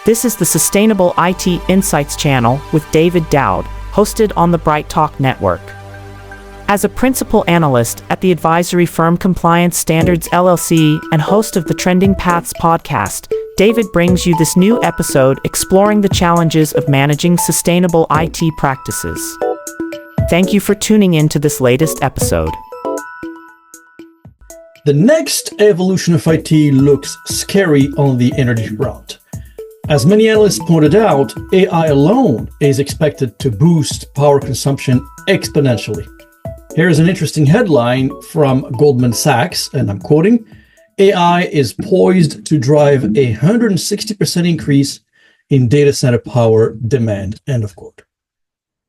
This is the Sustainable IT Insights channel with Daoud, hosted on the Bright Talk Network. As a principal analyst at the advisory firm Compliance Standards LLC and host of the Trending Paths podcast, David brings you this new episode exploring the challenges of managing sustainable IT practices. Thank you for tuning in to this latest episode. The next evolution of IT looks scary on the energy front. As many analysts pointed out, AI alone is expected to boost power consumption exponentially. Here's an interesting headline from Goldman Sachs, and I'm quoting, "AI is poised to drive a 160% increase in data center power demand," end of quote.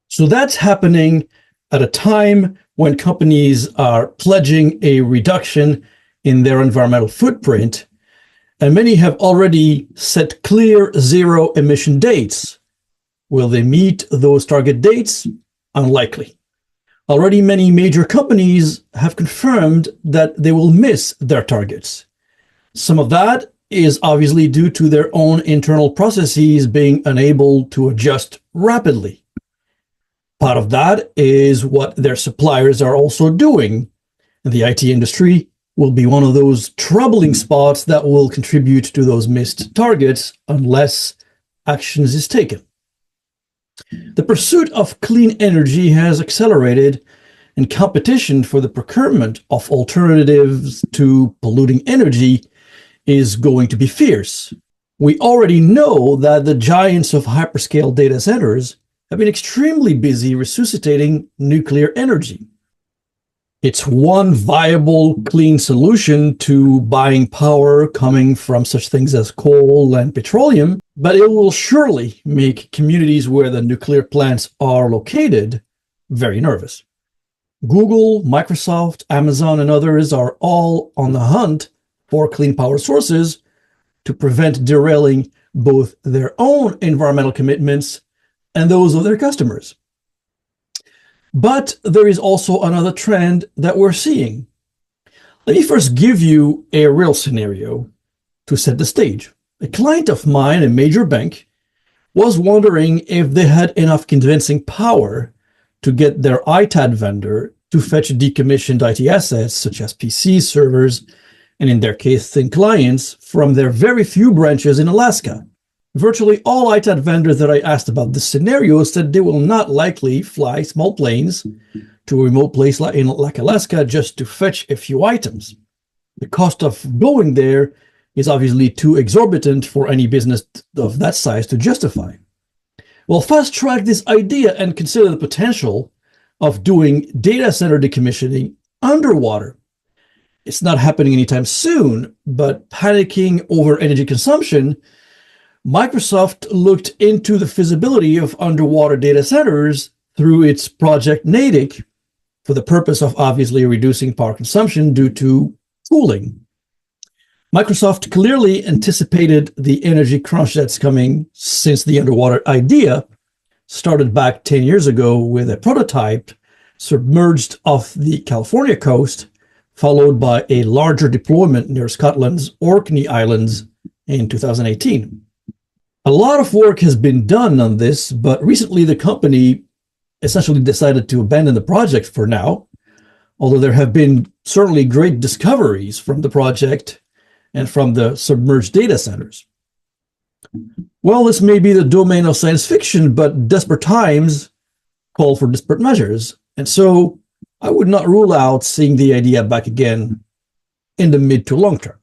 So that's happening at a time when companies are pledging a reduction in their environmental footprint, and many have already set clear zero-emission dates. Will they meet those target dates? Unlikely. Already many major companies have confirmed that they will miss their targets. Some of that is obviously due to their own internal processes being unable to adjust rapidly. Part of that is what their suppliers are also doing. The IT industry will be one of those troubling spots that will contribute to those missed targets unless actions is taken. The pursuit of clean energy has accelerated, and competition for the procurement of alternatives to polluting energy is going to be fierce. We already know that the giants of hyperscale data centers have been extremely busy resuscitating nuclear energy. It's one viable, clean solution to buying power coming from such things as coal and petroleum, but it will surely make communities where the nuclear plants are located very nervous. Google, Microsoft, Amazon, and others are all on the hunt for clean power sources to prevent derailing both their own environmental commitments and those of their customers. But there is also another trend that we're seeing. Let me first give you a real scenario to set the stage. A client of mine, a major bank, was wondering if they had enough convincing power to get their ITAD vendor to fetch decommissioned IT assets such as PCs, servers, and in their case, thin clients from their very few branches in Alaska. Virtually all ITAD vendors that I asked about this scenario said they will not likely fly small planes to a remote place like Alaska just to fetch a few items. The cost of going there is obviously too exorbitant for any business of that size to justify. Well, fast track this idea and consider the potential of doing data center decommissioning underwater. It's not happening anytime soon, but panicking over energy consumption, Microsoft looked into the feasibility of underwater data centers through its Project Natick for the purpose of obviously reducing power consumption due to cooling. Microsoft clearly anticipated the energy crunch that's coming since the underwater idea started back 10 years ago with a prototype submerged off the California coast, followed by a larger deployment near Scotland's Orkney Islands in 2018. A lot of work has been done on this, but recently the company essentially decided to abandon the project for now, although there have been certainly great discoveries from the project and from the submerged data centers. Well, this may be the domain of science fiction, but desperate times call for desperate measures, and so I would not rule out seeing the idea back again in the mid to long term.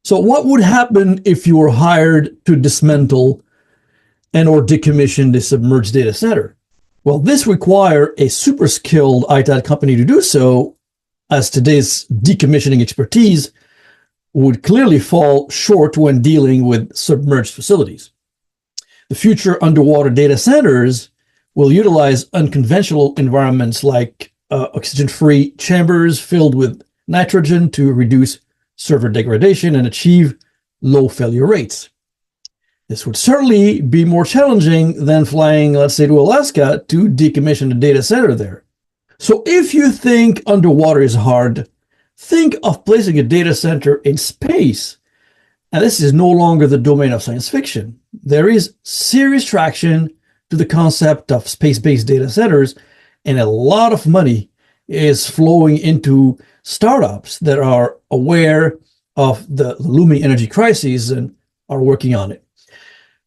So what would happen if you were hired to dismantle and or decommission the submerged data center? Well, this requires a super skilled ITAD company to do so, as today's decommissioning expertise would clearly fall short when dealing with submerged facilities. The future underwater data centers will utilize unconventional environments like oxygen-free chambers filled with nitrogen to reduce server degradation and achieve low failure rates. This would certainly be more challenging than flying, let's say, to Alaska to decommission the data center there. So if you think underwater is hard, think of placing a data center in space And this is no longer the domain of science fiction. There is serious traction to the concept of space-based data centers, and a lot of money is flowing into startups that are aware of the looming energy crisis and are working on it.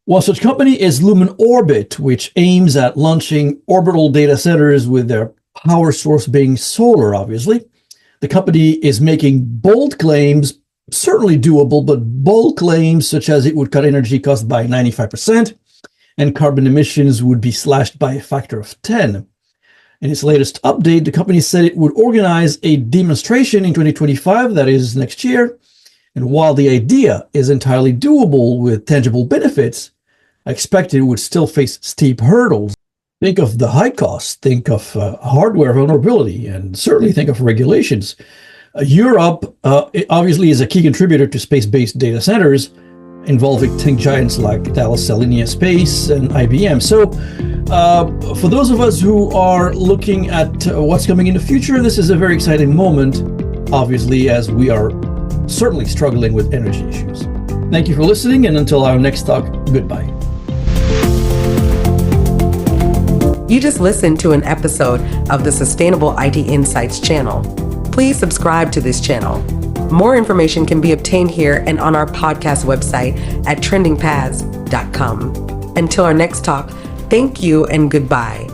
One such company is Lumen Orbit, which aims at launching orbital data centers with their power source being solar, obviously. The company is making bold claims, certainly doable, but bold claims such as it would cut energy costs by 95% and carbon emissions would be slashed by a factor of 10. In its latest update, the company said it would organize a demonstration in 2025, that is next year. And while the idea is entirely doable with tangible benefits, I expect it would still face steep hurdles. Think of the high costs, think of hardware vulnerability, and certainly think of regulations. Europe obviously is a key contributor to space-based data centers, involving tech giants like Thales Alenia Space and IBM. So for those of us who are looking at what's coming in the future, this is a very exciting moment, obviously, as we are certainly struggling with energy issues. Thank you for listening, and until our next talk, goodbye. You just listened to an episode of the Sustainable IT Insights channel. Please subscribe to this channel. More information can be obtained here and on our podcast website at trendingpaths.com. Until our next talk, thank you and goodbye.